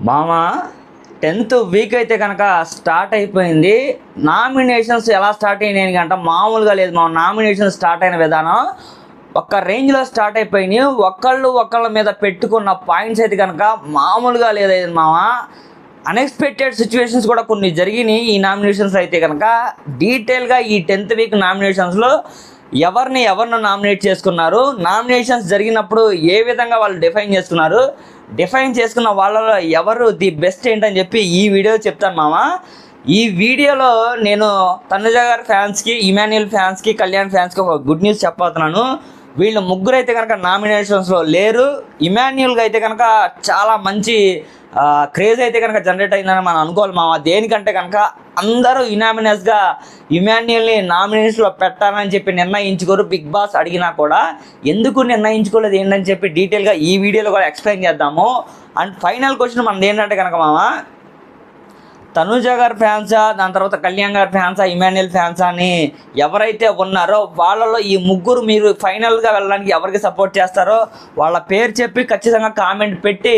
మామ 10th week అయితే కనుక స్టార్ట్ అయిపోయింది. నామినేషన్స్ ఎలా స్టార్ట్ అయినాయి కంట మామూలుగా లేదు. మా నామినేషన్ స్టార్ట్ అయిన విధానం ఒక్క రేంజ్లో స్టార్ట్ అయిపోయినాయి. ఒకళ్ళ మీద పెట్టుకున్న పాయింట్స్ అయితే కనుక మామూలుగా లేదు మామ. అన్ఎక్స్పెక్టెడ్ సిచ్యువేషన్స్ కూడా కొన్ని జరిగినాయి ఈ నామినేషన్స్ అయితే కనుక. డీటెయిల్గా ఈ 10th వీక్ నామినేషన్స్లో ఎవరిని నామినేట్ చేసుకున్నారు, నామినేషన్స్ జరిగినప్పుడు ఏ విధంగా వాళ్ళు డిఫైన్ చేసుకున్న వాళ్ళలో ఎవరు ది బెస్ట్ ఏంటని చెప్పి ఈ వీడియోలో చెప్తాను మామ. ఈ వీడియోలో నేను తనుజ గారి ఫ్యాన్స్కి, ఇమాన్యుయల్ ఫ్యాన్స్కి, కళ్యాణ్ ఫ్యాన్స్కి ఒక గుడ్ న్యూస్ చెప్పబోతున్నాను. వీళ్ళు ముగ్గురు అయితే కనుక నామినేషన్స్లో లేరు. ఇమాన్యుయల్గా అయితే కనుక చాలా మంచి క్రేజ్ అయితే కనుక జనరేట్ అయిందని మనం అనుకోవాలి మామ. దేనికంటే కనుక అందరూ యునామినస్గా ఇమాన్యుయల్ని నామినేషన్లో పెట్టాలని చెప్పి నిర్ణయించుకోరు. బిగ్ బాస్ అడిగినా కూడా ఎందుకు నిర్ణయించుకోలేదు ఏంటని చెప్పి డీటెయిల్గా ఈ వీడియోలో కూడా ఎక్స్ప్లెయిన్ చేద్దాము. అండ్ ఫైనల్ క్వశ్చన్ మనది ఏంటంటే కనుక మామ, తనుజ గారి ఫ్యాన్సా, దాని తర్వాత కళ్యాణ్ గారి ఫ్యాన్సా, ఇమాన్యుయల్ ఫ్యాన్సా అని ఎవరైతే ఉన్నారో వాళ్ళలో ఈ ముగ్గురు మీరు ఫైనల్గా వెళ్ళడానికి ఎవరికి సపోర్ట్ చేస్తారో వాళ్ళ పేరు చెప్పి ఖచ్చితంగా కామెంట్ పెట్టి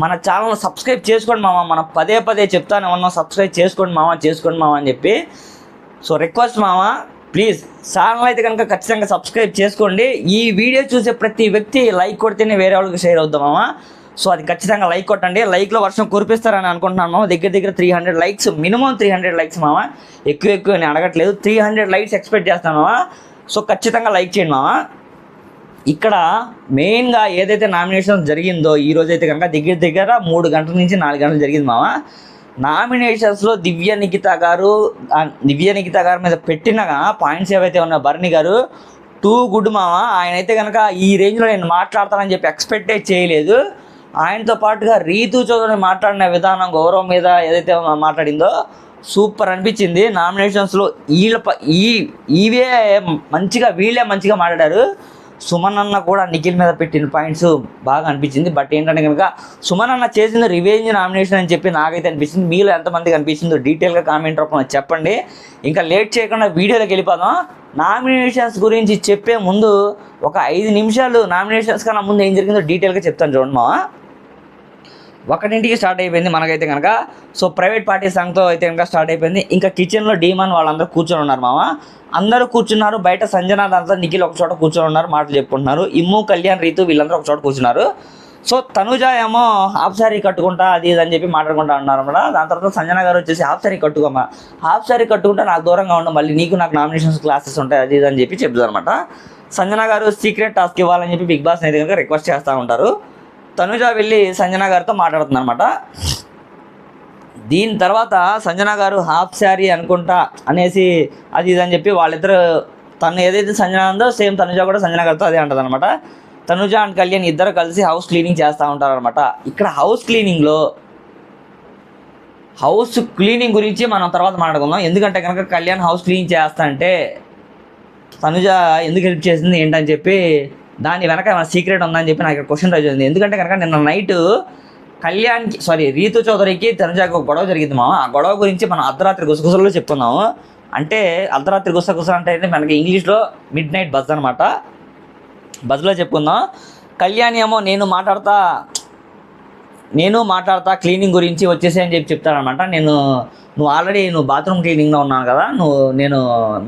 మన ఛానల్ సబ్స్క్రైబ్ చేసుకోండి మామ. మనం పదే చెప్తాను ఏమన్నా, సబ్స్క్రైబ్ చేసుకోండి మామ అని చెప్పి. సో రిక్వెస్ట్ మామ, ప్లీజ్ ఛానల్ అయితే కనుక ఖచ్చితంగా సబ్స్క్రైబ్ చేసుకోండి. ఈ వీడియో చూసే ప్రతి వ్యక్తి లైక్ కొడితేనే వేరే వాళ్ళకి షేర్ అవుతాం మామ. సో అది ఖచ్చితంగా లైక్ కొట్టండి. లైక్లో వర్షం కురిపిస్తారని అనుకుంటున్నాను. దగ్గర 300 లైక్స్, మినిమం 300 లైక్స్ మామ. ఎక్కువ నేను అడగట్లేదు, 300 లైక్స్ ఎక్స్పెక్ట్ చేస్తాను మామ. సో ఖచ్చితంగా లైక్ చేయండి మామ. ఇక్కడ మెయిన్గా ఏదైతే నామినేషన్ జరిగిందో ఈరోజు అయితే కనుక దగ్గర 3 గంటల నుంచి 4 గంటలు జరిగింది మామ. నామినేషన్స్లో దివ్య నిఖిత గారి మీద పెట్టిన పాయింట్స్ ఏవైతే ఉన్నాయో భరణి గారు టూ గుడ్ మామ. ఆయన అయితే కనుక ఈ రేంజ్లో నేను మాట్లాడతానని చెప్పి ఎక్స్పెక్టే చేయలేదు. ఆయనతో పాటుగా రీతు చౌదరి మాట్లాడిన విధానం, గౌరవం మీద ఏదైతే మాట్లాడిందో సూపర్ అనిపించింది. నామినేషన్స్లో వీళ్ళే మంచిగా మాట్లాడారు. సుమన్ అన్న కూడా నిఖిల్ మీద పెట్టిన పాయింట్స్ బాగా అనిపించింది. బట్ ఏంటంటే కనుక సుమన్ అన్న చేసిన రివెంజ్ నామినేషన్ అని చెప్పి నాకైతే అనిపించింది. మీలో ఎంతమందికి అనిపించిందో డీటెయిల్గా కామెంట్ రూపంలో చెప్పండి. ఇంకా లేట్ చేయకుండా వీడియోలోకి వెళ్ళిపోదాం. నామినేషన్స్ గురించి చెప్పే ముందు ఒక 5 నిమిషాలు నామినేషన్స్ కన్నా ముందు ఏం జరిగిందో డీటెయిల్గా చెప్తాను చూడండి మా. 1ంటికి స్టార్ట్ అయిపోయింది మనకైతే కనుక. సో ప్రైవేట్ పార్టీ సాంగ్తో అయితే కనుక స్టార్ట్ అయిపోయింది. ఇంకా కిచెన్లో డీమాన్ వాళ్ళందరూ కూర్చొని ఉన్నారు మామ. అందరూ కూర్చున్నారు. బయట సంజన దాంతో నిఖిల్ ఒక చోట కూర్చొని ఉన్నారు, మాటలు చెప్పుకుంటున్నారు. ఇమ్ము, కళ్యాణ్, రీతు వీళ్ళందరూ ఒక చోట కూర్చున్నారు. సో తనుజ ఏమో హాఫ్ సారీ కట్టుకుంటా అది ఇది అని చెప్పి మాట్లాడుకుంటా ఉన్నారు అన్నమాట. దాని తర్వాత సంజన గారు వచ్చేసి హాఫ్ సారీ కట్టుకుంటా నాకు దూరంగా ఉండు, మళ్ళీ నాకు నామినేషన్స్ క్లాసెస్ ఉంటాయి అది ఇది అని చెప్పి చెప్తారు అనమాట. సంజన గారు సీక్రెట్ టాస్క్ ఇవ్వాలని చెప్పి బిగ్ బాస్ అయితే కనుక రిక్వెస్ట్ చేస్తూ ఉంటారు. తనుజ వెళ్ళి సంజన గారితో మాట్లాడుతుంది అనమాట. దీని తర్వాత సంజన గారు హాఫ్ శారీ అనుకుంటా అనేసి అది ఇది అని చెప్పి వాళ్ళిద్దరు, తను ఏదైతే సంజన ఉందో సేమ్ తనుజ కూడా సంజన గారితో అదే అంటుంది అనమాట. తనుజ అండ్ కళ్యాణ్ ఇద్దరు కలిసి హౌస్ క్లీనింగ్ చేస్తూ ఉంటారు అనమాట. ఇక్కడ హౌస్ క్లీనింగ్ గురించి మనం తర్వాత మాట్లాడుకుందాం. ఎందుకంటే కనుక కళ్యాణ్ హౌస్ క్లీనింగ్ చేస్తా అంటే తనుజ ఎందుకు హెల్ప్ చేసింది ఏంటని చెప్పి దాని వెనక ఏమైనా సీక్రెట్ ఉందని చెప్పి నాకు ఇక్కడ క్వశ్చన్ రైజ్ అయింది. ఎందుకంటే కనుక నిన్న నైట్ రీతు చౌదరికి తనుజాకి ఒక గొడవ జరిగింది మా. ఆ గొడవ గురించి మనం అర్ధరాత్రి గుసగుసల్లో చెప్పుకుందాము. అంటే అర్ధరాత్రి గుసగుస అంటే మనకి ఇంగ్లీష్లో మిడ్ నైట్ బజ్ అనమాట. బజ్లో చెప్పుకుందాం. కళ్యాణ్ ఏమో నేను మాట్లాడతా క్లీనింగ్ గురించి వచ్చేసి అని చెప్పి చెప్తానమాట. నువ్వు బాత్రూమ్ క్లీనింగ్లో ఉన్నాను కదా, నేను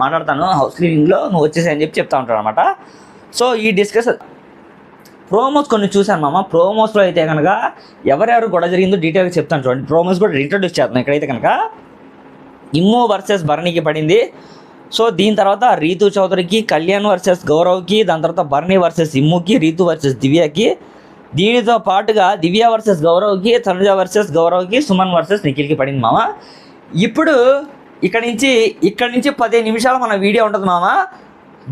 మాట్లాడతాను హౌస్ క్లీనింగ్లో, నువ్వు వచ్చేసి అని చెప్పి చెప్తా ఉంటాడు అనమాట. సో ఈ డిస్కషన్ ప్రోమోస్ కొన్ని చూశాను మామ. ప్రోమోస్లో అయితే కనుక ఎవరెవరు గొడవ జరిగిందో డీటెయిల్గా చెప్తాను చూడండి. ప్రోమోస్ కూడా ఇంట్రడ్యూస్ చేస్తాను. ఇక్కడైతే కనుక ఇమ్ము వర్సెస్ భరణికి పడింది. సో దీని తర్వాత రీతు చౌదరికి, కళ్యాణ్ వర్సెస్ గౌరవ్కి, దాని తర్వాత భరణి వర్సెస్ ఇమ్ముకి, రీతు వర్సెస్ దివ్యకి, దీనితో పాటుగా దివ్య వర్సెస్ గౌరవ్కి, తనుజ వర్సెస్ గౌరవ్కి, సుమన్ వర్సెస్ నిఖిల్కి పడింది మామ. ఇప్పుడు ఇక్కడ నుంచి 15 నిమిషాలు మన వీడియో ఉంటుంది మామ.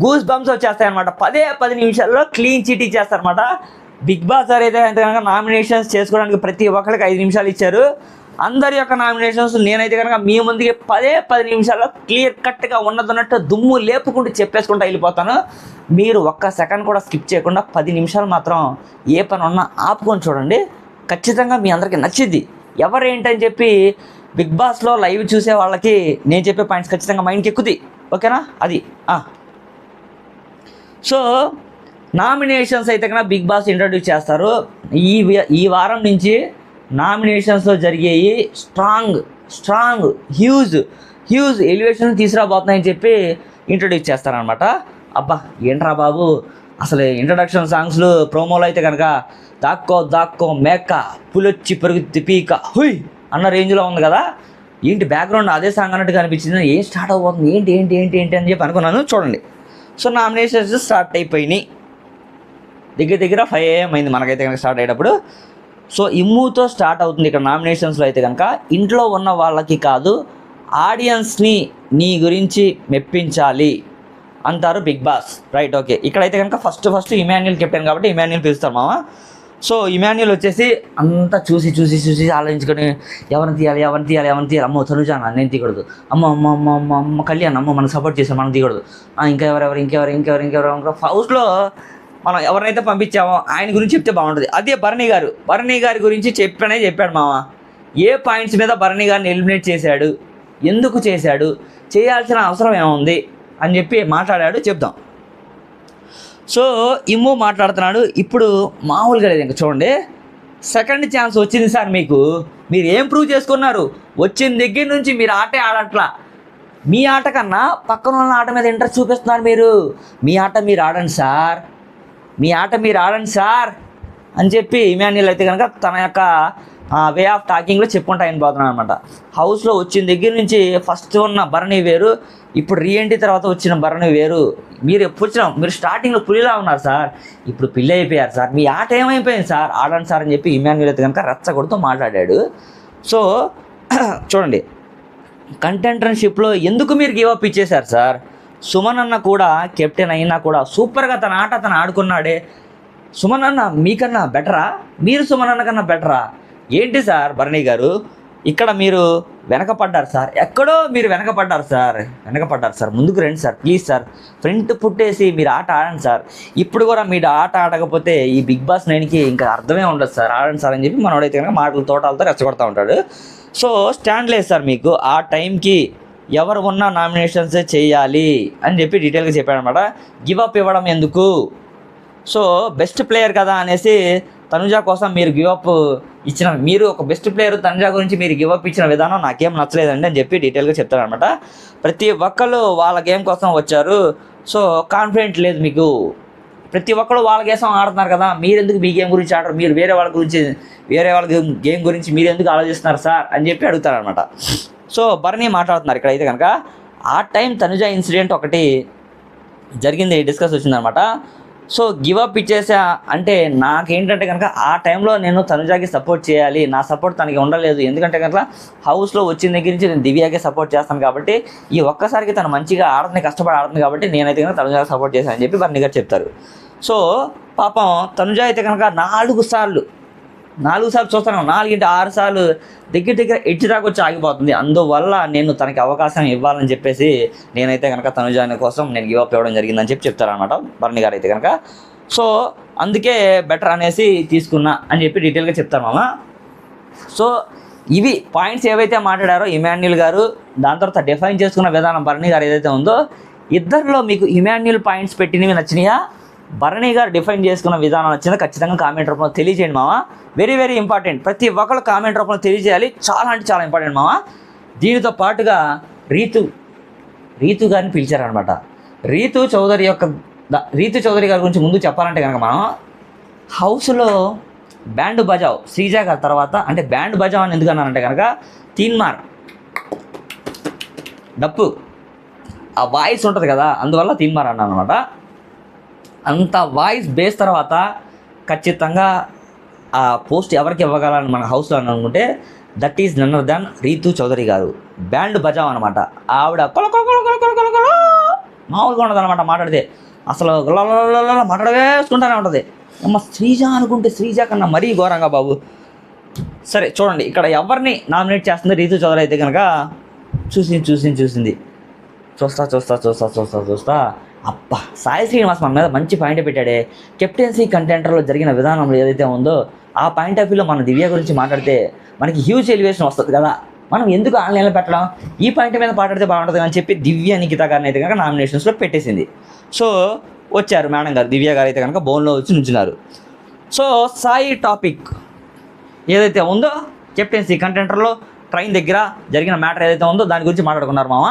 గూస్ బంప్స్ వచ్చేస్తాయన్నమాట. 10 నిమిషాల్లో క్లీన్ చీట్ ఇచ్చేస్తారనమాట. బిగ్ బాస్ సార్ అయితే కనుక నామినేషన్స్ చేసుకోవడానికి ప్రతి ఒక్కరికి 5 నిమిషాలు ఇచ్చారు. అందరి యొక్క నామినేషన్స్ నేనైతే కనుక మీ ముందుకి 10 నిమిషాల్లో క్లియర్ కట్గా ఉన్నదన్నట్టు దుమ్ము లేపుకుంటూ చెప్పేసుకుంటూ వెళ్ళిపోతాను. మీరు ఒక్క సెకండ్ కూడా స్కిప్ చేయకుండా 10 నిమిషాలు మాత్రం ఏ పని ఉన్నా ఆపుకొని చూడండి. ఖచ్చితంగా మీ అందరికీ నచ్చింది. ఎవరేంటని చెప్పి బిగ్ బాస్లో లైవ్ చూసే వాళ్ళకి నేను చెప్పే పాయింట్స్ ఖచ్చితంగా మైండ్కి ఎక్కుతాయి. ఓకేనా? అది సో నామినేషన్స్ అయితే కన్నా బిగ్ బాస్ ఇంట్రడ్యూస్ చేస్తారు. ఈ వారం నుంచి నామినేషన్స్లో జరిగేవి స్ట్రాంగ్ హ్యూజ్ ఎలివేషన్ తీసుకురాబోతున్నాయని చెప్పి ఇంట్రొడ్యూస్ చేస్తారనమాట. అబ్బా ఏంట్రా బాబు, అసలు ఇంట్రడక్షన్ సాంగ్స్లు ప్రోమోలో అయితే కనుక దాక్కో మేక పులొచ్చి పరుగుతి పీక హుయ్ అన్న రేంజ్లో ఉంది కదా. ఏంటి బ్యాక్గ్రౌండ్ అదే సాంగ్ అన్నట్టుగా అనిపించింది. ఏం స్టార్ట్ అవబోతుంది, ఏంటి అని చెప్పి అనుకున్నాను. చూడండి, సో నామినేషన్స్ స్టార్ట్ అయిపోయినాయి. దగ్గర 5 AM అయింది మనకైతే కనుక స్టార్ట్ అయ్యేటప్పుడు. సో ఇమ్ముతో స్టార్ట్ అవుతుంది ఇక్కడ నామినేషన్స్లో అయితే కనుక. ఇంట్లో ఉన్న వాళ్ళకి కాదు, ఆడియన్స్ని నీ గురించి మెప్పించాలి అంటారు బిగ్ బాస్. Right, okay. ఇక్కడైతే కనుక ఫస్ట్ ఇమాన్యుల్ కెప్టెన్ కాబట్టి ఇమాన్యుల్ పిలుస్తారు మామ. సో ఇమాన్యుల్ వచ్చేసి అంతా చూసి ఆలోచించుకొని ఎవరిని తీయాలి. అమ్మో తనుజానా, నేను తీయకూడదు. అమ్మ కళ్యాణ్, మనకు సపోర్ట్ చేసాం, మనం తీయకూడదు. ఇంకెవరు హౌస్లో మనం ఎవరినైతే పంపించామో ఆయన గురించి చెప్తే బాగుంటుంది. అదే భరణి గారి గురించి చెప్పాడు మామ. ఏ పాయింట్స్ మీద భరణి గారిని ఎలిమినేట్ చేశాడు, ఎందుకు చేశాడు, చేయాల్సిన అవసరం ఏముంది అని చెప్పి మాట్లాడాడు, చెప్దాం. సో ఇమ్ము మాట్లాడుతున్నాడు. ఇప్పుడు మామూలుగా లేదు, ఇంకా చూడండి, సెకండ్ ఛాన్స్ వచ్చింది సార్ మీకు. మీరు ఏం ప్రూవ్ చేసుకున్నారు? వచ్చిన దగ్గర నుంచి మీరు ఆటే ఆడట్లా. మీ ఆట కన్నా పక్కన ఉన్న ఆట మీద ఇంట్రెస్ట్ చూపిస్తున్నారు మీరు. మీ ఆట మీరు ఆడండి సార్ అని చెప్పి ఇమాన్యుల్ అయితే కనుక తన యొక్క వే ఆఫ్ టాకింగ్లో చెప్పుకుంటా ఆయన పోతున్నాను అనమాట. హౌస్లో వచ్చిన దగ్గర నుంచి ఫస్ట్ ఉన్న భరణి వేరు, ఇప్పుడు రీఎంట్రీ తర్వాత వచ్చిన భరణి వేరు. మీరు స్టార్టింగ్లో పులిలా ఉన్నారు సార్, ఇప్పుడు పిల్లి అయిపోయారు సార్. మీ ఆట ఏమైపోయింది సార్, ఆడండి సార్ అని చెప్పి ఇమాన్యుల్ అయితే కనుక రెచ్చగొడుతూ మాట్లాడాడు. సో చూడండి, కంటెంటర్షిప్లో ఎందుకు మీరు గివ్ అప్ ఇచ్చేశారు సార్? సుమన్ అన్న కూడా కెప్టెన్ అయినా కూడా సూపర్గా తన ఆట తను ఆడుకున్నాడే. సుమన్ అన్న మీకన్నా బెటరా? మీరు సుమన్ అన్న కన్నా బెటరా? ఏంటి సార్ భరణి గారు, ఇక్కడ మీరు వెనకపడ్డారు సార్, ఎక్కడో మీరు వెనకపడ్డారు సార్. ముందుకు రండి సార్, ప్లీజ్ సార్. ఫ్రంట్ పుట్టేసి మీరు ఆట ఆడండి సార్. ఇప్పుడు కూడా మీరు ఆట ఆడకపోతే ఈ బిగ్ బాస్ 9కి ఇంకా అర్థమే ఉండదు సార్, ఆడండి సార్ అని చెప్పి మనోడైతే కనుక మాటలు తోటాలతో రెచ్చగొడతా ఉంటాడు. సో స్టాండ్ లేదు సార్ మీకు. ఆ టైంకి ఎవరు ఉన్నా నామినేషన్సే చేయాలి అని చెప్పి డీటెయిల్గా చెప్పాడు అనమాట. గివ్ అప్ ఇవ్వడం ఎందుకు? సో బెస్ట్ ప్లేయర్ కదా అనేసి తనుజ కోసం మీరు గివ్ అప్ ఇచ్చిన, మీరు ఒక బెస్ట్ ప్లేయర్ తనుజ గురించి మీరు గివ్ అప్ ఇచ్చిన విధానం నాకేం నచ్చలేదండి అని చెప్పి డీటెయిల్గా చెప్తారనమాట. ప్రతి ఒక్కళ్ళు వాళ్ళ గేమ్ కోసం వచ్చారు, సో కాన్ఫిడెంట్ లేదు మీకు. ప్రతి ఒక్కళ్ళు వాళ్ళ గేమ్ ఆడుతున్నారు కదా, మీరు ఎందుకు మీ గేమ్ గురించి ఆడరు? మీరు వేరే వాళ్ళ గేమ్ గురించి మీరు ఎందుకు ఆలోచిస్తున్నారు సార్ అని చెప్పి అడుగుతారనమాట. సో భరణి మాట్లాడుతున్నారు ఇక్కడైతే కనుక. ఆ టైం తనుజ ఇన్సిడెంట్ ఒకటి జరిగింది, డిస్కస్ వచ్చిందనమాట. సో గివ్ అప్ ఇచ్చేసా అంటే నాకేంటంటే కనుక ఆ టైంలో నేను తనుజాకి సపోర్ట్ చేయాలి, నా సపోర్ట్ తనకి ఉండలేదు. ఎందుకంటే కనుక హౌస్లో వచ్చిన దగ్గర నుంచి నేను దివ్యాకే సపోర్ట్ చేస్తాను కాబట్టి, ఈ ఒక్కసారికి తను మంచిగా ఆడుతుంది, కష్టపడి ఆడుతుంది కాబట్టి నేనైతే కనుక తనుజాకి సపోర్ట్ చేశాను అని చెప్పి భరణి గారు చెప్తారు. సో పాపం తనుజ అయితే కనుక 4 సార్లు చూస్తాను, 4-6 సార్లు దగ్గర ఎడ్జ్ దాకా వచ్చి ఆగిపోతుంది. అందువల్ల నేను తనకి అవకాశం ఇవ్వాలని చెప్పేసి నేనైతే కనుక తనుజాని కోసం నేను గివ్ అప్ ఇవ్వడం జరిగిందని చెప్పి చెప్తారనమాట భరణి గారు అయితే కనుక. సో అందుకే బెటర్ అనేసి తీసుకున్నా అని చెప్పి డీటెయిల్గా చెప్తారు మామ. సో ఇవి పాయింట్స్ ఏవైతే మాట్లాడారో ఇమాన్యుల్ గారు, దాని తర్వాత డిఫైన్ చేసుకున్న విధానం భరణి గారు ఏదైతే ఉందో, ఇద్దరిలో మీకు ఇమాన్యుల్ పాయింట్స్ పెట్టినవి నచ్చినాయా, భరణి గారు డిఫైన్ చేసుకున్న విధానం నచ్చిందా? ఖచ్చితంగా కామెంట్ రూపంలో తెలియజేయండి మామ. Very very important. ప్రతి ఒక్కళ్ళు కామెంట్ రూపంలో తెలియజేయాలి, చాలా అంటే చాలా ఇంపార్టెంట్ మామ. దీనితో పాటుగా రీతు గారిని పిలిచారనమాట. రీతు చౌదరి గారి గురించి ముందు చెప్పాలంటే కనుక మనం హౌస్లో బ్యాండ్ బజావ్ శ్రీజ గారి తర్వాత, అంటే బ్యాండ్ బజావ్ అని ఎందుకు అన్నానంటే కనుక తీన్మార్ డప్పు ఆ వాయిస్ ఉంటుంది కదా, అందువల్ల తీన్మార్ అన్నాను అనమాట. అంత వాయిస్ బేస్ తర్వాత ఖచ్చితంగా ఆ పోస్ట్ ఎవరికి ఇవ్వగలని మన హౌస్లో అని అనుకుంటే that is none other than Rithu Chowdary గారు. బ్యాండ్ బజావ్ అనమాట. ఆవిడ మామూలుగా ఉండదు అనమాట, మాట్లాడితే అసలు మాట్లాడవేసుకుంటానే ఉంటుంది. అమ్మ శ్రీజ అనుకుంటే శ్రీజ కన్నా మరీ ఘోరంగా బాబు. సరే చూడండి, ఇక్కడ ఎవరిని నామినేట్ చేస్తుంది రీతు చౌదరి అయితే కనుక చూసింది. చూస్తా అబ్బా, సాయి శ్రీనివాస్ మన మీద మంచి పాయింట్ పెట్టాడే. కెప్టెన్సీ కంటెంటర్లో జరిగిన విధానంలో ఏదైతే ఉందో ఆ పాయింట్ ఆఫ్ వ్యూలో మన దివ్య గురించి మాట్లాడితే మనకి హ్యూజ్ ఎలివేషన్ వస్తుంది కదా, మనం ఎందుకు ఆన్లైన్లో పెట్టడం, ఈ పాయింట్ మీద మాట్లాడితే బాగుంటుంది అని చెప్పి దివ్య నిఖిత గారిని అయితే కనుక నామినేషన్స్లో పెట్టేసింది. సో వచ్చారు మేడం గారు, దివ్య గారు అయితే కనుక బోన్లో వచ్చి నుంచున్నారు. సో సాయి టాపిక్ ఏదైతే ఉందో కెప్టెన్సీ కంటెంటర్లో ట్రైన్ దగ్గర జరిగిన మ్యాటర్ ఏదైతే ఉందో దాని గురించి మాట్లాడుకున్నారు మామ.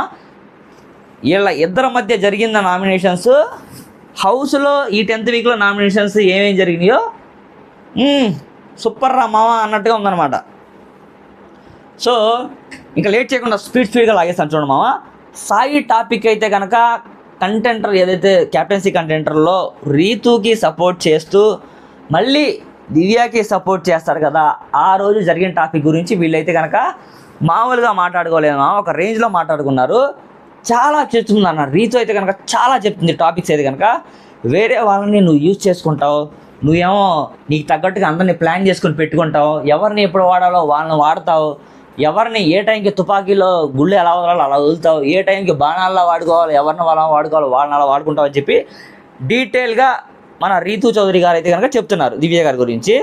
వీళ్ళ ఇద్దరి మధ్య జరిగిన నామినేషన్స్ హౌస్లో ఈ 10th వీక్లో నామినేషన్స్ ఏమేమి జరిగినాయో సూపర్ రా మామ అన్నట్టుగా ఉందన్నమాట. సో ఇంకా లేట్ చేయకుండా స్పీడ్గా లాగేస్తాను చూడండి మామ. సాయి టాపిక్ అయితే కనుక కంటెంటర్ ఏదైతే క్యాప్టెన్సీ కంటెంటర్లో రీతుకి సపోర్ట్ చేస్తూ మళ్ళీ దివ్యాకి సపోర్ట్ చేస్తారు కదా, ఆ రోజు జరిగిన టాపిక్ గురించి వీళ్ళైతే కనుక మామూలుగా మాట్లాడుకోలేదు, ఒక రేంజ్లో మాట్లాడుకున్నారు. చాలా చెప్తుంది అన్న రీతు అయితే కనుక చాలా చెప్తుంది టాపిక్స్ అయితే కనుక. వేరే వాళ్ళని నువ్వు యూజ్ చేసుకుంటావు, నువ్వేమో నీకు తగ్గట్టుగా అందరినీ ప్లాన్ చేసుకుని పెట్టుకుంటావు, ఎవరిని ఎప్పుడు వాడాలో వాళ్ళని వాడతావు, ఎవరిని ఏ టైంకి తుపాకీలో గుళ్ళు ఎలా వదలాలో అలా వదులుతావు, ఏ టైంకి బాణాల్లో వాడుకోవాలి, ఎవరిని వాళ్ళ వాడుకోవాలి వాళ్ళని అలా వాడుకుంటావు అని చెప్పి డీటెయిల్గా మన రీతు చౌదరి గారు అయితే కనుక చెప్తున్నారు దివ్య గారి గురించి.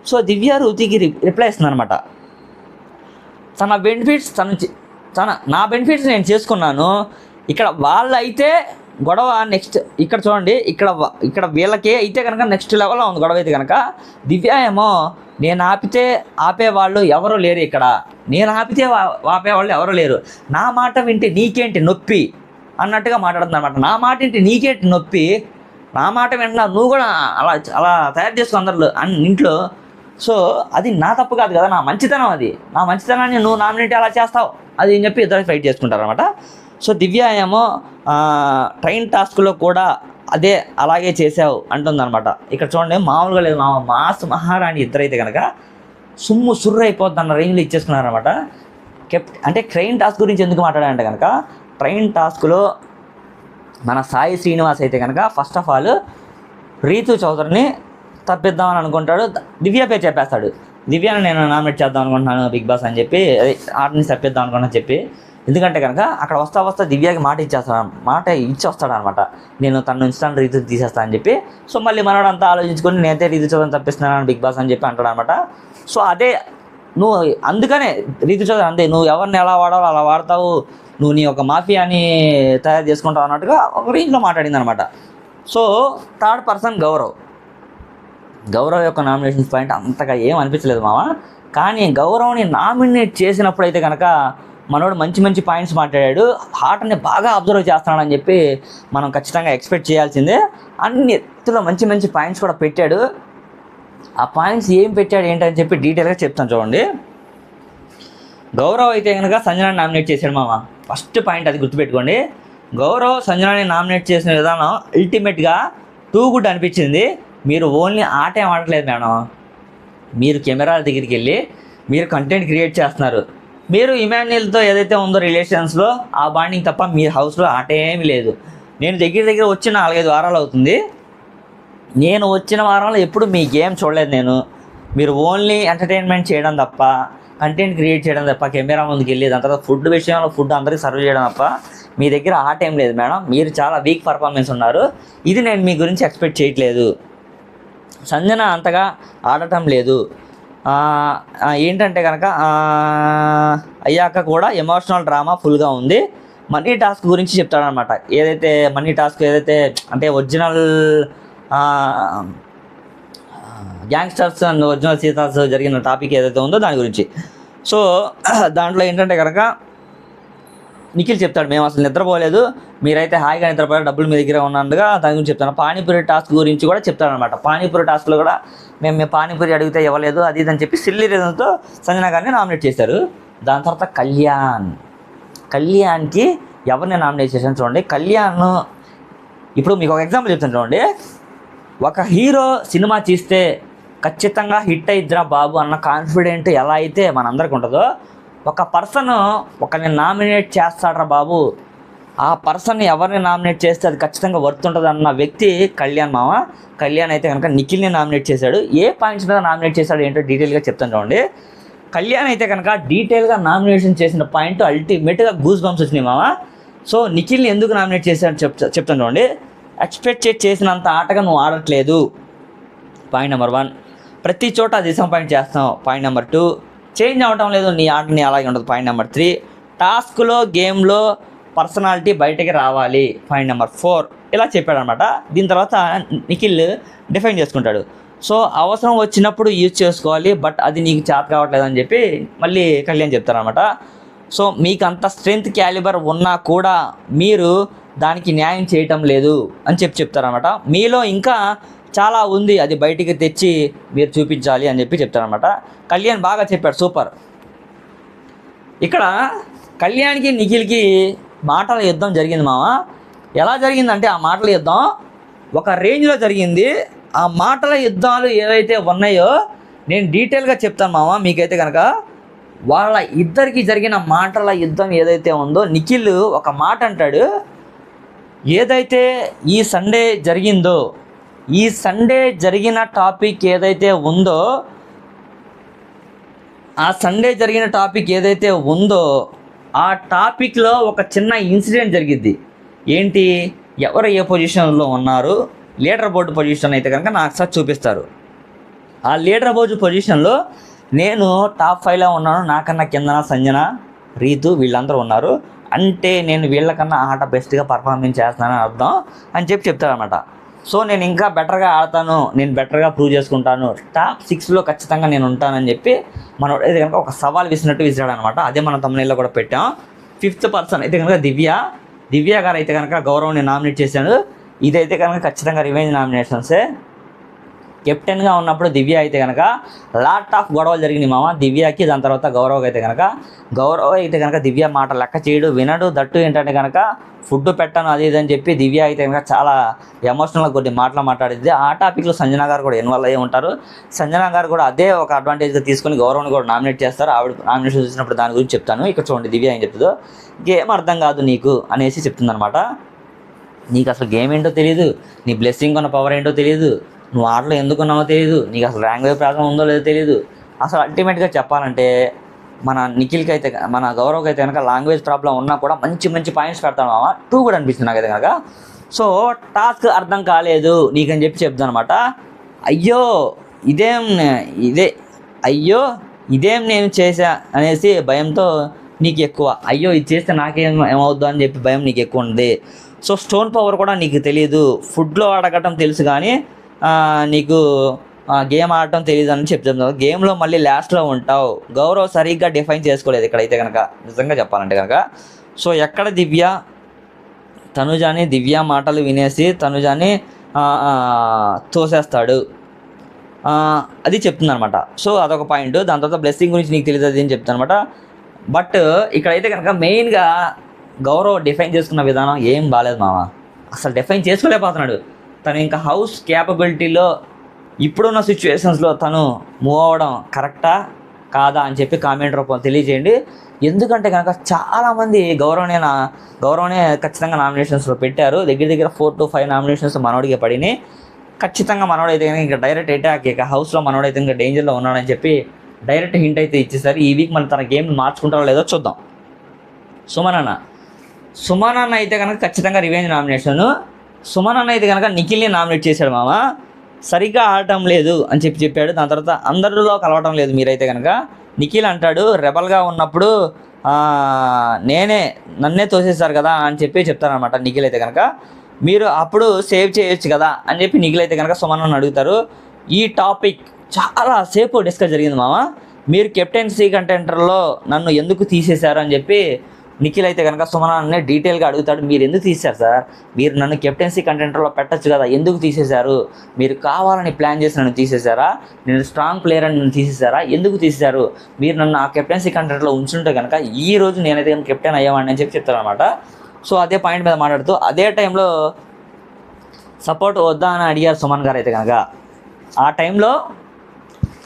సో దివ్య రుతికి రిప్లై ఇస్తుంది అనమాట. తన బెనిఫిట్స్ నా బెనిఫిట్స్ నేను చేసుకున్నాను, ఇక్కడ వాళ్ళైతే గొడవ నెక్స్ట్ ఇక్కడ చూడండి, ఇక్కడ వీళ్ళకి అయితే కనుక నెక్స్ట్ లెవెల్లో ఉంది గొడవ అయితే కనుక. దివ్య ఏమో నేను ఆపితే ఆపేవాళ్ళు ఎవరూ లేరు, ఇక్కడ నేను ఆపితే ఆపేవాళ్ళు ఎవరూ లేరు, నా మాట వింటే నీకేంటి నొప్పి అన్నట్టుగా మాట్లాడుతుంది అనమాట. నా మాట వింటే నీకేంటి నొప్పి, నా మాట వింటున్నా నువ్వు కూడా అలా అలా తయారు చేసుకో అందరు ఇంట్లో. సో అది నా తప్పు కాదు కదా, నా మంచితనం, అది నా మంచితనాన్ని నువ్వు నామినేట్ అలా చేస్తావు అది అని చెప్పి ఇద్దరు ఫైట్ చేసుకుంటారు అనమాట. సో దివ్య ఏమో ట్రైన్ టాస్క్లో కూడా అదే అలాగే చేసావు అంటుందన్నమాట. ఇక్కడ చూడండి మామూలుగా లేదు మాస్ మహారాణి ఇద్దరైతే కనుక సుర్రు అయిపోద్ది అన్న రేంజ్లో ఇచ్చేసుకున్నారనమాట. అంటే ట్రైన్ టాస్క్ గురించి ఎందుకు మాట్లాడాలంటే కనుక, ట్రైన్ టాస్క్లో మన సాయి శ్రీనివాస్ అయితే కనుక ఫస్ట్ ఆఫ్ ఆల్ రీతు చౌదరిని తప్పిద్దామని అనుకుంటాడు, దివ్య పేరు చెప్పేస్తాడు. దివ్యను నేను నామినేట్ చేద్దాం అనుకుంటున్నాను బిగ్ బాస్ అని చెప్పి, ఆటని తప్పిద్దాం అనుకున్నాను చెప్పి. ఎందుకంటే కనుక అక్కడ వస్తా దివ్యకి మాట ఇచ్చి వస్తాడు అనమాట, నేను తను ఉంచుతాను రీతు తీసేస్తాను అని చెప్పి. సో మళ్ళీ మనోడు అంతా ఆలోచించుకొని నేనైతే రీతు చౌదరిని తప్పిస్తున్నాను బిగ్ బాస్ అని చెప్పి అంటాడు అనమాట. సో అదే నువ్వు అందుకనే రీతు చౌదరి అంతే, నువ్వు ఎవరిని ఎలా వాడాలో అలా వాడతావు, నువ్వు నీ ఒక మాఫియాని తయారు చేసుకుంటావు అన్నట్టుగా ఒక రేంజ్లో మాట్లాడింది అనమాట. సో థర్డ్ పర్సన్ గౌరవ్ యొక్క నామినేషన్ పాయింట్ అంతగా ఏం అనిపించలేదు మామ. కానీ గౌరవ్ని నామినేట్ చేసినప్పుడు అయితే కనుక మనోడు మంచి పాయింట్స్ మాట్లాడాడు, హార్ట్ని బాగా అబ్జర్వ్ చేస్తున్నాడని చెప్పి మనం ఖచ్చితంగా ఎక్స్పెక్ట్ చేయాల్సిందే. అన్నిటిలో మంచి పాయింట్స్ కూడా పెట్టాడు. ఆ పాయింట్స్ ఏం పెట్టాడు ఏంటని చెప్పి డీటెయిల్గా చెప్తాను చూడండి. గౌరవ్ అయితే కనుక సంజనాని నామినేట్ చేశాడు మామ. ఫస్ట్ పాయింట్ అది గుర్తుపెట్టుకోండి. గౌరవ్ సంజనాని నామినేట్ చేసిన విధానం అల్టిమేట్గా టూ గుడ్ అనిపించింది. మీరు ఓన్లీ ఆట ఏం ఆడట్లేదు మేడం, మీరు కెమెరాల దగ్గరికి వెళ్ళి మీరు కంటెంట్ క్రియేట్ చేస్తున్నారు. మీరు ఇమాన్యుయల్తో ఏదైతే ఉందో రిలేషన్స్లో ఆ బాండింగ్ తప్ప మీ హౌస్లో ఆట ఏమీ లేదు. నేను దగ్గర వచ్చి 4-5 వారాలు అవుతుంది. నేను వచ్చిన వారంలో ఎప్పుడు మీ గేమ్ చూడలేదు. మీరు ఓన్లీ ఎంటర్టైన్మెంట్ చేయడం తప్ప, కంటెంట్ క్రియేట్ చేయడం తప్ప, కెమెరా ముందుకు వెళ్ళి దాని తర్వాత ఫుడ్ విషయంలో ఫుడ్ అందరికీ సర్వ్ చేయడం తప్ప మీ దగ్గర ఆట ఏం లేదు మేడం. మీరు చాలా వీక్ పర్ఫార్మెన్స్ ఉన్నారు. ఇది నేను మీ గురించి ఎక్స్పెక్ట్ చేయట్లేదు. సంజన అంతగా ఆడటం లేదు. ఏంటంటే కనుక అయ్యాక కూడా ఎమోషనల్ డ్రామా ఫుల్గా ఉంది. మనీ టాస్క్ గురించి చెప్తాడనమాట. ఏదైతే మనీ టాస్క్ ఏదైతే అంటే ఒరిజినల్ గ్యాంగ్స్టర్స్ అండ్ ఒరిజినల్ సీతాస్ జరిగిన టాపిక్ ఏదైతే ఉందో దాని గురించి. సో దాంట్లో ఏంటంటే కనుక నిఖిల్ చెప్తాడు, మేము అసలు నిద్రపోలేదు, మీరైతే హాయిగా నిద్రపోయారు, డబ్బులు మీ దగ్గర ఉన్నట్టుగా దాని గురించి చెప్తాను. పానీపూరి టాస్క్ గురించి కూడా చెప్తాడనమాట. పానీపూరి టాస్క్లో కూడా మేము పానీపూరి అడిగితే ఇవ్వలేదు అది ఇది అని చెప్పి సిల్లీ రీజన్తో సంజన గారిని నామినేట్ చేశారు. దాని తర్వాత కళ్యాణ్కి ఎవరిని నామినేట్ చేశాను చూడండి. కళ్యాణ్ ఇప్పుడు మీకు ఒక ఎగ్జాంపుల్ చెప్తాను చూడండి. ఒక హీరో సినిమా తీస్తే ఖచ్చితంగా హిట్ అయిద్దిరా బాబు అన్న కాన్ఫిడెంట్ ఎలా అయితే మనందరికీ ఉంటుందో, ఒక పర్సన్ ఒకరిని నామినేట్ చేస్తాడ్రా బాబు, ఆ పర్సన్ ఎవరిని నామినేట్ చేస్తే అది ఖచ్చితంగా వర్త్ ఉంటుంది అన్న వ్యక్తి కళ్యాణ్ మామ. కళ్యాణ్ అయితే కనుక నిఖిల్ని నామినేట్ చేశాడు. ఏ పాయింట్స్ మీద నామినేట్ చేశాడు ఏంటో డీటెయిల్గా చెప్తాను చూడండి. కళ్యాణ్ అయితే కనుక డీటెయిల్గా నామినేషన్ చేసిన పాయింట్ అల్టిమేట్గా గూస్ బంప్స్ వచ్చినాయి మామ. సో నిఖిల్ని ఎందుకు నామినేట్ చేశాడని చెప్తాను చూడండి. ఎక్స్పెక్ట్ చేసినంత ఆటగా నువ్వు ఆడట్లేదు, పాయింట్ నెంబర్ 1. ప్రతి చోట డిసప్పాయింట్ చేస్తావు, పాయింట్ నెంబర్ 2. చేంజ్ అవ్వటం లేదు, నీ ఆటని అలాగే ఉంటుంది, పాయింట్ నెంబర్ 3. టాస్క్లో గేమ్లో పర్సనాలిటీ బయటకి రావాలి, పాయింట్ నెంబర్ 4. ఇలా చెప్పాడనమాట. దీని తర్వాత నిఖిల్ డిఫైన్ చేసుకుంటాడు. సో అవసరం వచ్చినప్పుడు యూజ్ చేసుకోవాలి, బట్ అది నీకు చేత కావట్లేదు అని చెప్పి మళ్ళీ కళ్యాణ్ చెప్తారనమాట. సో మీకు అంత స్ట్రెంగ్త్ క్యాలిబర్ ఉన్నా కూడా మీరు దానికి న్యాయం చేయటం లేదు అని చెప్తారనమాట. మీలో ఇంకా చాలా ఉంది, అది బయటికి తెచ్చి మీరు చూపించాలి అని చెప్పి చెప్తారనమాట. కళ్యాణ్ బాగా చెప్పాడు, సూపర్. ఇక్కడ కళ్యాణ్కి నిఖిల్కి మాటల యుద్ధం జరిగింది మామ. ఎలా జరిగిందంటే ఆ మాటల యుద్ధం ఒక రేంజ్లో జరిగింది. ఆ మాటల యుద్ధాలు ఏవైతే ఉన్నాయో నేను డీటెయిల్గా చెప్తాను మామ. మీకైతే కనుక వాళ్ళ ఇద్దరికి జరిగిన మాటల యుద్ధం ఏదైతే ఉందో, నిఖిల్ ఒక మాట అంటాడు, ఏదైతే ఈ సండే జరిగిందో, ఈ సండే జరిగిన టాపిక్ ఏదైతే ఉందో, ఆ సండే జరిగిన టాపిక్ ఏదైతే ఉందో ఆ టాపిక్లో ఒక చిన్న ఇన్సిడెంట్ జరిగిద్ది. ఏంటి, ఎవరు ఏ పొజిషన్లో ఉన్నారు, లీడర్ బోర్డు పొజిషన్ అయితే కనుక నాకు సార్ చూపిస్తారు. ఆ లీడర్ బోర్డు పొజిషన్లో నేను టాప్ 5లో ఉన్నాను, నాకన్నా కిందన సంజన, రీతు వీళ్ళందరూ ఉన్నారు. అంటే నేను వీళ్ళకన్నా ఆట బెస్ట్గా పర్ఫార్మెన్స్ చేస్తానని అర్థం అని చెప్తారనమాట. సో నేను ఇంకా బెటర్గా ఆడతాను, నేను బెటర్గా ప్రూవ్ చేసుకుంటాను, టాప్ 6లో ఖచ్చితంగా నేను ఉంటానని చెప్పి మనోడు అయితే కనుక ఒక సవాల్ విసినట్టు విసిరాడనమాట. అదే మన తమిళలో కూడా పెట్టాం. 5th పర్సన్ అయితే కనుక దివ్య గారు అయితే కనుక గౌరవ్ని నామినేట్ చేశాను. ఇదైతే కనుక ఖచ్చితంగా రివెంజ్ నామినేషన్సే. కెప్టెన్గా ఉన్నప్పుడు దివ్య అయితే కనుక లాట్ ఆఫ్ గొడవలు జరిగినాయి మామ దివ్యకి. దాని తర్వాత గౌరవ్ అయితే కనుక దివ్య మాట లెక్క చేయడు, వినడు. దట్టు ఏంటంటే కనుక ఫుడ్ పెట్టాను అది ఇది అని చెప్పి దివ్య అయితే కనుక చాలా ఎమోషనల్గా కొద్ది మాట్లాడింది. ఆ టాపిక్లో సంజన గారు కూడా ఇన్వాల్వ్ అయ్యి ఉంటారు. సంజన గారు కూడా అదే ఒక అడ్వాంటేజ్గా తీసుకొని గౌరవ్ని కూడా నామినేట్ చేస్తారు. ఆవిడ నామినేషన్ చూసినప్పుడు దాని గురించి చెప్తాను. ఇక్కడ చూడండి దివ్య ఏం చెప్తుందో, గేమ్ అర్థం కాదు నీకు అనేసి చెప్తుందనమాట. నీకు అసలు గేమ్ ఏంటో తెలియదు, నీ బ్లెస్సింగ్ ఉన్న పవర్ ఏంటో తెలియదు, నువ్వు ఆటలో ఎందుకున్నావో తెలియదు, నీకు అసలు లాంగ్వేజ్ ప్రాబ్లం ఉందో లేదో తెలియదు. అసలు అల్టిమేట్గా చెప్పాలంటే మన నిఖిల్కి అయితే మన గౌరవ్కి అయితే కనుక లాంగ్వేజ్ ప్రాబ్లం ఉన్నా కూడా మంచి పాయింట్స్ పెడతాను మామ. 2 కూడా అనిపిస్తుంది నాకైతే కనుక. సో టాస్క్ అర్థం కాలేదు నీకని చెప్తాను అనమాట. అయ్యో ఇదేం నేను చేశా అనేసి భయంతో నీకు ఎక్కువ, అయ్యో ఇది చేస్తే ఏమవుద్దు అని చెప్పి భయం నీకు ఎక్కువ ఉంది. సో స్టోన్ పవర్ కూడా నీకు తెలియదు, ఫుడ్లో అడగటం తెలుసు కానీ నీకు గేమ్ ఆడటం తెలియదు అని చెప్తాను. గేమ్లో మళ్ళీ లాస్ట్లో ఉంటావు. గౌరవ్ సరిగ్గా డిఫైన్ చేసుకోలేదు ఇక్కడైతే కనుక, నిజంగా చెప్పాలంటే కనుక. సో ఎక్కడ దివ్య మాటలు వినేసి తనుజాని తోసేస్తాడు, అది చెప్తుందనమాట. సో అదొక పాయింట్. దాని తర్వాత బ్లెస్సింగ్ గురించి నీకు తెలియదు అది అని చెప్తాను అనమాట. బట్ ఇక్కడైతే కనుక మెయిన్గా గౌరవ్ డిఫైన్ చేసుకున్న విధానం ఏం బాగాలేదు మామ. అసలు డిఫైన్ చేసుకోలేకపోతున్నాడు. తను ఇంకా హౌస్ క్యాపబిలిటీలో ఇప్పుడున్న సిచ్యువేషన్స్లో తను మూవ్ అవ్వడం కరెక్టా కాదా అని చెప్పి కామెంట్ రూపంలో తెలియజేయండి. ఎందుకంటే కనుక చాలామంది గౌరవనే ఖచ్చితంగా నామినేషన్స్లో పెట్టారు. దగ్గర 4 to 5 నామినేషన్స్ మనోడికి పడినాయి. ఖచ్చితంగా మనోడైతే కనుక ఇంకా డైరెక్ట్ అటాక్, ఇక హౌస్లో మనోడైతే ఇంకా డేంజర్లో ఉన్నాడని చెప్పి డైరెక్ట్ హింట్ అయితే ఇచ్చేసారు. ఈ వీక్ మన తన గేమ్ మార్చుకుంటారో లేదో చూద్దాం. సుమన్ అన్న అయితే కనుక ఖచ్చితంగా రివెంజ్ నామినేషన్. సుమన్ అన్న అయితే కనుక నిఖిల్ని నామినేట్ చేశాడు మామ. సరిగ్గా ఆడటం లేదు అని చెప్పాడు. దాని తర్వాత అందరిలో కలవటం లేదు మీరైతే కనుక. నిఖిల్ అంటాడు రెబల్గా ఉన్నప్పుడు నన్నే తోసేశారు కదా అని చెప్తారనమాట. నిఖిల్ అయితే కనుక మీరు అప్పుడు సేవ్ చేయొచ్చు కదా అని చెప్పి నిఖిల్ అయితే కనుక సుమన్ అన్న అడుగుతారు. ఈ టాపిక్ చాలా సేపు డిస్కస్ జరిగింది మామ. మీరు కెప్టెన్సీ కంటెంటర్లో నన్ను ఎందుకు తీసేశారు అని చెప్పి నిఖిల్ అయితే కనుక సుమనాన్ని డీటెయిల్గా అడుగుతాడు. మీరు ఎందుకు తీశారు సార్, మీరు నన్ను కెప్టెన్సీ కంటెంటర్లో పెట్టచ్చు కదా, ఎందుకు తీసేశారు, మీరు కావాలని ప్లాన్ చేసి నన్ను తీసేశారా, నేను స్ట్రాంగ్ ప్లేయర్ అని నన్ను తీసేశారా, ఎందుకు తీసేశారు, మీరు నన్ను ఆ కెప్టెన్సీ కంటెంటర్లో ఉంచుంటే కనుక ఈ రోజు నేనైతే కనుక కెప్టెన్ అయ్యేవాడిని అని చెప్తారనమాట. సో అదే పాయింట్ మీద మాట్లాడుతూ అదే టైంలో సపోర్ట్ వద్దా అని అడిగారు సుమన్ గారు అయితే కనుక. ఆ టైంలో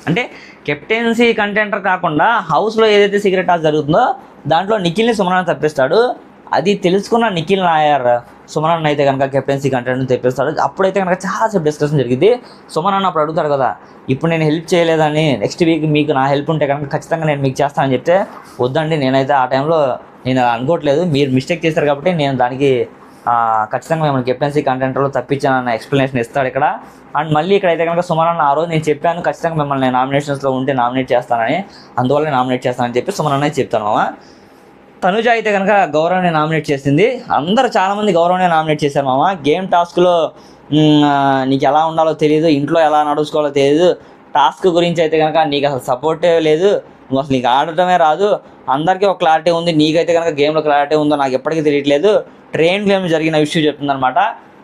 అంటే కెప్టెన్సీ కంటెంటర్ కాకుండా హౌస్లో ఏదైతే సీక్రెట్ టాస్క్ జరుగుతుందో దాంట్లో నిఖిల్ని సుమన్ తెప్పిస్తాడు. అది తెలుసుకున్న నిఖిల్ నాయర్ సుమన్ అయితే కనుక కెప్టెన్సీ కంటెంట్ని తెప్పిస్తాడు. అప్పుడైతే కనుక చాలాసేపు డిస్కషన్ జరిగింది. సుమన్ అప్పుడు అడుగుతాడు కదా, ఇప్పుడు నేను హెల్ప్ చేయలేదని, నెక్స్ట్ వీక్ మీకు నా హెల్ప్ ఉంటే కనుక ఖచ్చితంగా నేను మీకు చేస్తానని చెప్తే, వద్దండి నేనైతే ఆ టైంలో నేను అనుకోవట్లేదు, మీరు మిస్టేక్ చేశారు కాబట్టి నేను దానికి ఖచ్చితంగా మిమ్మల్ని కెప్టెన్సీ కంటెంటర్లో తప్పించానన్న ఎక్స్ప్లెనేషన్ ఇస్తాడు ఇక్కడ. అండ్ మళ్ళీ ఇక్కడైతే కనుక సుమన్ ఆ రోజు నేను చెప్పాను ఖచ్చితంగా మిమ్మల్ని నామినేషన్స్లో ఉంటే నామినేట్ చేస్తానని, అందువల్ల నామినేట్ చేస్తానని చెప్పి సుమన్ అన్నది చెప్తాను మామ. తనుజ అయితే కనుక గౌరవ్ని నామినేట్ చేసింది. అందరూ చాలామంది గౌరవ్ని నామినేట్ చేశారు మామ. గేమ్ టాస్క్లో నీకు ఎలా ఉండాలో తెలియదు, ఇంట్లో ఎలా నడుచుకోవాలో తెలియదు, టాస్క్ గురించి అయితే కనుక నీకు అసలు సపోర్టే లేదు, నువ్వు అసలు నీకు ఆడటమే రాదు, అందరికీ ఒక క్లారిటీ ఉంది, నీకైతే కనుక గేమ్లో క్లారిటీ ఉందో నాకు ఎప్పటికీ తెలియట్లేదు. ట్రైన్ గేమ్లో జరిగిన ఇష్యూ చెప్తుందనమాట.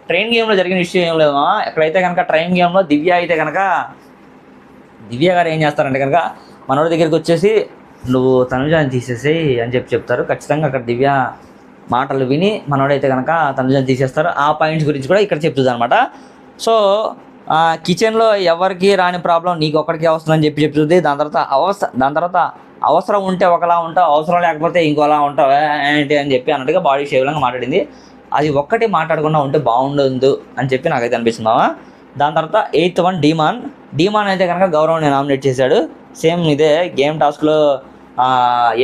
ట్రైన్ గేమ్లో జరిగిన ఇష్యూ ఏం లేదు మా. ఎక్కడైతే కనుక ట్రైన్ గేమ్లో దివ్య అయితే కనుక దివ్య గారు ఏం చేస్తారంటే కనుక మనోడి దగ్గరికి వచ్చేసి నువ్వు తనుజాని తీసేసేయి అని చెప్తారు. ఖచ్చితంగా అక్కడ దివ్య మాటలు విని మనోడైతే కనుక తనుజాని తీసేస్తారు. ఆ పాయింట్స్ గురించి కూడా ఇక్కడ చెప్తుంది అనమాట. సో కిచెన్లో ఎవరికి రాని ప్రాబ్లం నీకు ఒక్కడికి వస్తుందని చెప్తుంది. దాని తర్వాత అవసరం ఉంటే ఒకలా ఉంటావు, అవసరం లేకపోతే ఇంకోలా ఉంటావు ఏంటి అని చెప్పి అన్నట్టుగా బాడీ షేవ్లంగా మాట్లాడింది. అది ఒక్కటి మాట్లాడకుండా ఉంటే బాగుండదు అని చెప్పి నాకైతే అనిపిస్తుందామా. దాని తర్వాత 8th వన్ డీమాన్ అయితే కనుక గౌరవ్ని నామినేట్ చేశాడు. సేమ్ ఇదే గేమ్ టాస్క్లో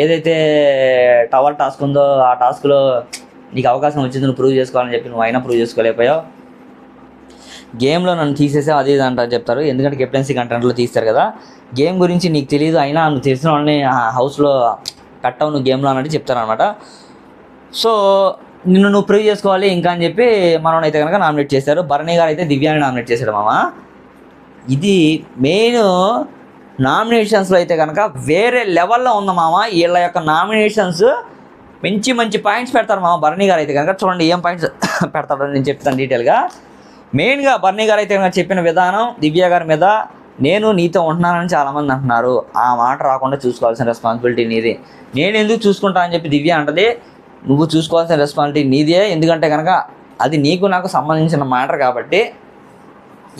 ఏదైతే టవర్ టాస్క్ ఉందో ఆ టాస్క్లో నీకు అవకాశం వచ్చింది, నువ్వు ప్రూవ్ చేసుకోవాలని చెప్పి నువ్వు అయినా ప్రూవ్ చేసుకోలేకపోయావు, గేమ్లో నన్ను తీసేసావు అది ఇది అంటారు చెప్తారు. ఎందుకంటే కెప్టెన్సీ కంటెంట్లో తీస్తారు కదా, గేమ్ గురించి నీకు తెలియదు అయినా నువ్వు తెలిసిన వాళ్ళని హౌస్లో కట్టవు నువ్వు గేమ్లో అన్నట్టు చెప్తారనమాట. సో నువ్వు ప్రూవ్ చేసుకోవాలి ఇంకా అని చెప్పి మనం అయితే కనుక నామినేట్ చేశారు. భరణి గారు అయితే దివ్యాని నామినేట్ చేశాడు మామ. ఇది మెయిన్ నామినేషన్స్లో అయితే కనుక వేరే లెవెల్లో ఉంది మామ. వీళ్ళ యొక్క నామినేషన్స్ మంచి పాయింట్స్ పెడతారు మామ. భరణి గారు అయితే కనుక చూడండి ఏం పాయింట్స్ పెడతారో నేను చెప్తాను డీటెయిల్గా. మెయిన్గా భరణి గారు అయితే కనుక చెప్పిన విధానం దివ్య గారి మీద, నేను నీతో ఉంటున్నానని చాలామంది అంటున్నారు, ఆ మాట రాకుండా చూసుకోవాల్సిన రెస్పాన్సిబిలిటీ నీది. నేను ఎందుకు చూసుకుంటా అని చెప్పి దివ్య అంటది. నువ్వు చూసుకోవాల్సిన రెస్పాన్సిబిలిటీ నీదే, ఎందుకంటే కనుక అది నీకు నాకు సంబంధించిన మ్యాటర్ కాబట్టి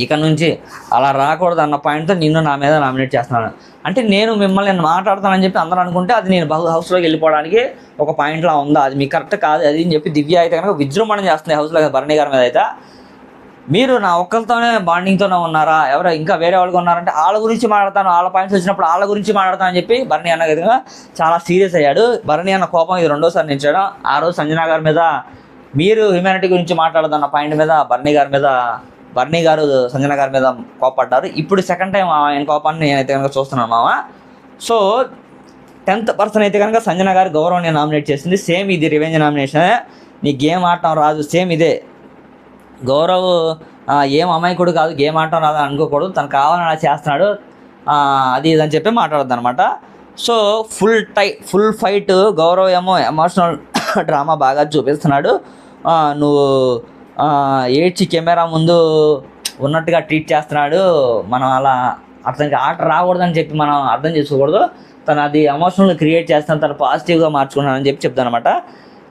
ఇక నుంచి అలా రాకూడదు అన్న పాయింట్తో నిన్ను నా మీద నామినేట్ చేస్తున్నాను. అంటే నేను మిమ్మల్ని మాట్లాడతానని చెప్పి అందరూ అనుకుంటే అది నేను హౌస్లోకి వెళ్ళిపోవడానికి ఒక పాయింట్లా ఉందా, అది మీకు కరెక్ట్ కాదు అది అని చెప్పి దివ్య అయితే కనుక విజృంభణ చేస్తుంది హౌస్లో భరణి గారి మీద. అయితే మీరు నా ఒక్కరితోనే బాండింగ్తోనే ఉన్నారా, ఎవరో ఇంకా వేరే వాళ్ళకి ఉన్నారంటే వాళ్ళ గురించి మాట్లాడతాను, వాళ్ళ పాయింట్స్ వచ్చినప్పుడు వాళ్ళ గురించి మాట్లాడతాను అని చెప్పి భరణి అన్న విధంగా చాలా సీరియస్ అయ్యాడు. భరణి అన్న కోపం ఇది రెండోసారి నించాడు. ఆ రోజు సంజన గారి మీద మీరు హ్యూమానిటీ గురించి మాట్లాడదన్న పాయింట్ మీద భరణి గారు సంజన గారి మీద కోపడ్డారు. ఇప్పుడు సెకండ్ టైం ఆయన కోపాన్ని నేనైతే కనుక చూస్తున్నాను మామ. సో 10th పర్సన్ అయితే కనుక సంజన గారు గౌరవ్ని నామినేట్ చేసింది. సేమ్ ఇది రివెంజ్ నామినేషన్. నీ గేమ్ ఆడటం రాదు, సేమ్ ఇదే గౌరవ్ ఏం అమాయకుడు కాదు, గేమ్ ఆడటం రాదు అనుకోకూడదు, తను కావాలని అలా చేస్తున్నాడు అది ఇదని చెప్పి మాట్లాడద్దు అనమాట. సో ఫుల్ ఫైట్ గౌరవ్ ఏమో ఎమోషనల్ డ్రామా బాగా చూపిస్తున్నాడు. నువ్వు ఏడ్చి కెమెరా ముందు ఉన్నట్టుగా ట్రీట్ చేస్తున్నాడు. మనం అలా అతనికి ఆట రాకూడదని చెప్పి మనం అర్థం చేసుకోకూడదు. తను అది ఎమోషనల్ క్రియేట్ చేస్తాను, తను పాజిటివ్గా మార్చుకున్నానని చెప్పి చెప్తాను అనమాట.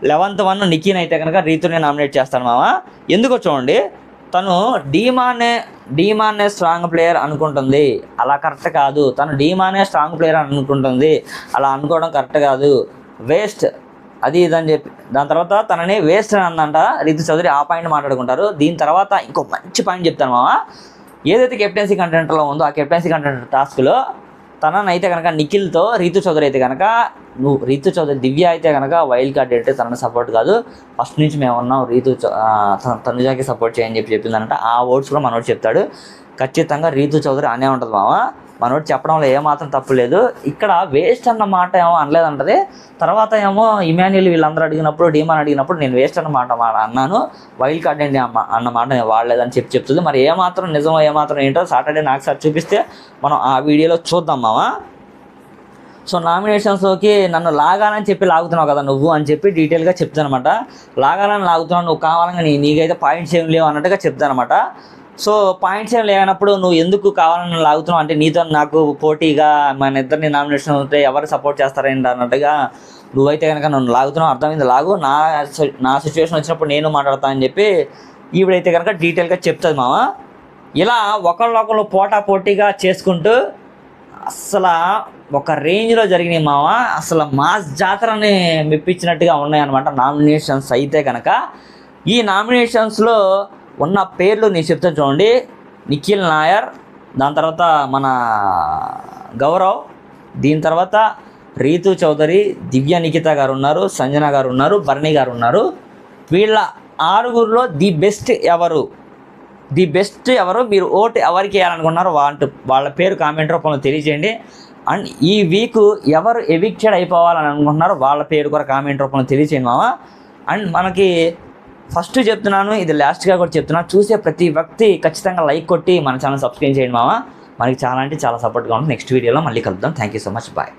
11th వన్ నిక్కీని అయితే కనుక రీతుని నామినేట్ చేస్తాను మామ. ఎందుకో చూడండి, తను డీమానే స్ట్రాంగ్ ప్లేయర్ అనుకుంటుంది, అలా కరెక్ట్ కాదు. తను డీమానే స్ట్రాంగ్ ప్లేయర్ అనుకుంటుంది, అలా అనుకోవడం కరెక్ట్ కాదు, వేస్ట్ అది ఇదని చెప్పి దాని తర్వాత తనని వేస్ట్ అని అందంట రీతు చౌదరి. ఆ పాయింట్ మాట్లాడుకుంటారు. దీని తర్వాత ఇంకో మంచి పాయింట్ చెప్తాను మామ. ఏదైతే కెప్టెన్సీ కంటెంట్లో ఉందో ఆ కెప్టెన్సీ కంటెంట్ టాస్క్లో తననైతే కనుక నిఖిల్తో రీతు చౌదరి అయితే కనుక రీతు చౌదరి దివ్య అయితే కనుక వైల్డ్ కార్డ్ అంటే తనని సపోర్ట్ కాదు, ఫస్ట్ నుంచి మేము ఉన్నాం తనుజాకి సపోర్ట్ చేయని చెప్పిందనంట. ఆ వర్డ్స్ కూడా మనోడు చెప్తాడు. ఖచ్చితంగా రీతు చౌదరి అనే ఉంటుంది మామ. మనోడు చెప్పడంలో ఏమాత్రం తప్పు లేదు. ఇక్కడ వేస్ట్ అన్న మాట ఏమో అనలేదంటది. తర్వాత ఏమో ఇమాన్యుల్ వీళ్ళందరూ అడిగినప్పుడు డీమాన్ అడిగినప్పుడు నేను వేస్ట్ అన్న మాట అన్నాను, వైల్డ్ కార్డ్ అండి అన్న మాట నేను వాడలేదని చెప్తుంది. మరి ఏమాత్రం నిజమో ఏమాత్రం ఏంటో సాటర్డే నాకు సార్ చూపిస్తే మనం ఆ వీడియోలో చూద్దాం మామ. సో నామినేషన్స్లోకి నన్ను లాగాలని చెప్పి లాగుతున్నావు కదా నువ్వు అని చెప్పి డీటెయిల్గా చెప్తాను అనమాట. లాగాలని లాగుతున్నావు, నువ్వు కావాలని నీకైతే పాయింట్స్ ఏం లేవు అన్నట్టుగా చెప్తాను అనమాట. సో పాయింట్స్ ఏం లేనప్పుడు నువ్వు ఎందుకు కావాలని లాగుతున్నావు అంటే నీతో నాకు పోటీగా మన ఇద్దరిని నామినేషన్ ఉంటే ఎవరు సపోర్ట్ చేస్తారేంటి అన్నట్టుగా నువ్వైతే కనుక నన్ను లాగుతున్నావు, అర్థమైంది లాగు, నా సిచ్యువేషన్ వచ్చినప్పుడు నేను మాట్లాడతాను అని చెప్పి ఈవిడైతే కనుక డీటెయిల్గా చెప్తుంది మామ. ఇలా ఒకళ్ళొకళ్ళు పోటీగా చేసుకుంటూ అసలు ఒక రేంజ్లో జరిగినాయి మామ. అసలు మాస్ జాతరని మెప్పించినట్టుగా ఉన్నాయన్నమాట నామినేషన్స్ అయితే కనుక. ఈ నామినేషన్స్లో ఉన్న పేర్లు నేను చెప్తాను చూడండి. నిఖిల్ నాయర్, దాని తర్వాత మన గౌరవ్, దీని తర్వాత రీతు చౌదరి, దివ్య నిఖిత గారు ఉన్నారు, సంజన గారు ఉన్నారు, భరణి గారు ఉన్నారు. వీళ్ళ 6గురిలో ది బెస్ట్ ఎవరు, మీరు ఓటు ఎవరికి వేయాలనుకున్నారో వాళ్ళ పేరు కామెంట్ రూపంలో తెలియజేయండి. అండ్ ఈ వీక్ ఎవరు ఎవిక్టెడ్ అయిపోవాలని అనుకుంటున్నారో వాళ్ళ పేరు కూడా కామెంట్ రూపంలో తెలియజేయండి మామ. అండ్ మనకి ఫస్ట్ చెప్తున్నాను, ఇది లాస్ట్గా కూడా చెప్తున్నాను, చూసే ప్రతి వ్యక్తి ఖచ్చితంగా లైక్ కొట్టి మన ఛానల్ సబ్స్క్రైబ్ చేయండి మామ. మనకి చాలా అంటే చాలా సపోర్ట్గా ఉంటుంది. నెక్స్ట్ వీడియోలో మళ్ళీ కలుద్దాం. Thank you so much. Bye.